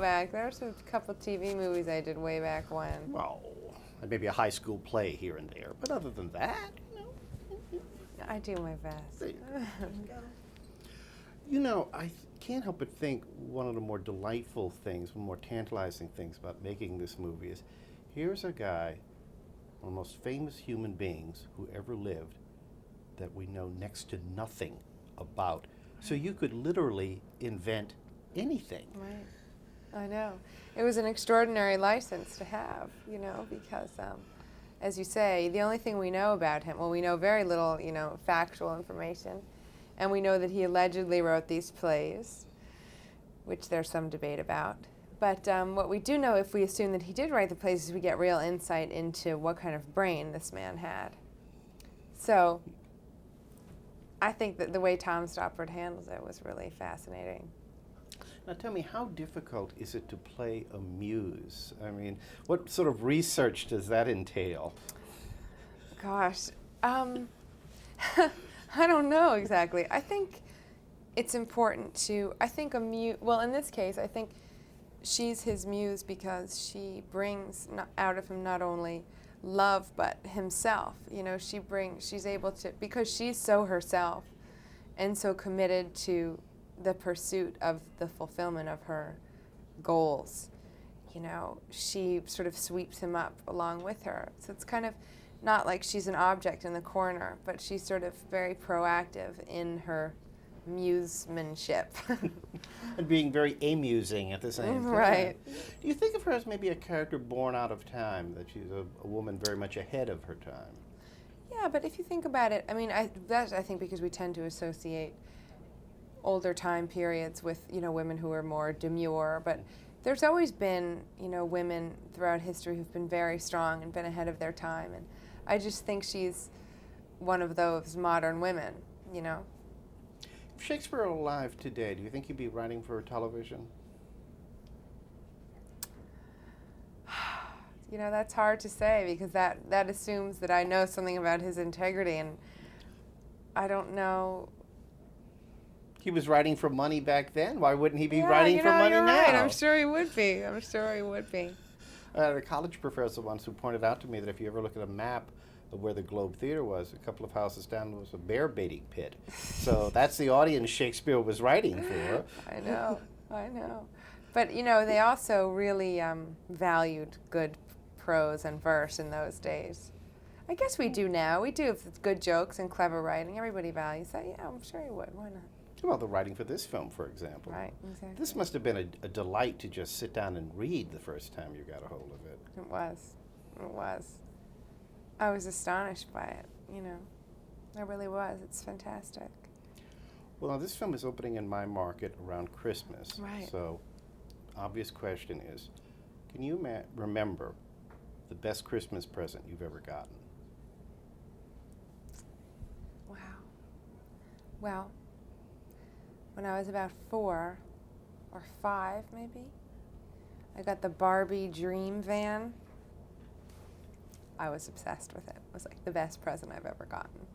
back. There's a couple TV movies I did way back when. Well, and maybe a high school play here and there. But other than that, I do my best. You know, I can't help but think one of the more delightful things, one more tantalizing things about making this movie is here's a guy, one of the most famous human beings who ever lived, that we know next to nothing about. So you could literally invent anything. Right. I know. It was an extraordinary license to have, you know, because, as you say, the only thing we know about him, well, we know very little, you know, factual information, and we know that he allegedly wrote these plays, which there's some debate about. But what we do know, if we assume that he did write the plays, is we get real insight into what kind of brain this man had. So I think that the way Tom Stoppard handles it was really fascinating. Now tell me, how difficult is it to play a muse? I mean, what sort of research does that entail? Gosh, I don't know exactly. I think it's important to, I think a muse, well in this case, I think she's his muse because she brings out of him not only love but himself. You know, she's able to, because she's so herself and so committed to the pursuit of the fulfillment of her goals. You know, she sort of sweeps him up along with her. So it's kind of not like she's an object in the corner, but she's sort of very proactive in her musemanship. And being very amusing at the same time. Right. Do you think of her as maybe a character born out of time, that she's a woman very much ahead of her time? Yeah, but if you think about it, I mean, that's I think because we tend to associate older time periods with, you know, women who are more demure, but there's always been, you know, women throughout history who've been very strong and been ahead of their time, and I just think she's one of those modern women, you know. If Shakespeare were alive today, do you think he'd be writing for television? You know, that's hard to say because that assumes that I know something about his integrity, and I don't know. He was writing for money back then. Why wouldn't he be Yeah, writing you for know, money you're now? right. I'm sure he would be. I'm sure he would be. The college professor once who pointed out to me that if you ever look at a map of where the Globe Theater was, a couple of houses down was a bear baiting pit. So that's the audience Shakespeare was writing for. I know. But, you know, they also really valued good prose and verse in those days. I guess we do now. We do, if it's good jokes and clever writing. Everybody values that. Yeah, I'm sure he would. Why not? Well, the writing for this film, for example. Right, exactly. This must have been a delight to just sit down and read the first time you got a hold of it. It was. It was. I was astonished by it, you know. I really was. It's fantastic. Well, now this film is opening in my market around Christmas. Right. So, obvious question is, can you remember the best Christmas present you've ever gotten? Wow. Well, when I was about 4 or 5, maybe, I got the Barbie Dream Van. I was obsessed with it. It was like the best present I've ever gotten.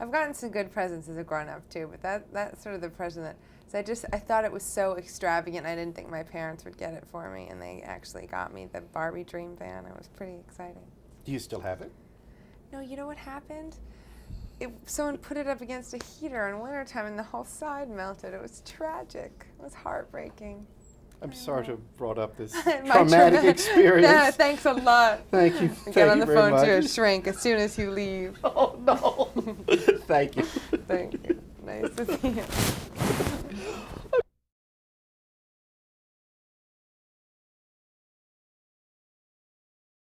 I've gotten some good presents as a grown-up too, but that's sort of the present that, so I thought it was so extravagant. I didn't think my parents would get it for me, and they actually got me the Barbie Dream Van. It was pretty exciting. Do you still have it? No, you know what happened? Someone put it up against a heater in wintertime, and the whole side melted. It was tragic. It was heartbreaking. I'm sorry to have brought up this My traumatic experience. No, thanks a lot. Thank you. Get on you the very phone much. to your shrink as soon as you leave. Oh, no. Thank you. Thank you. Nice to see you.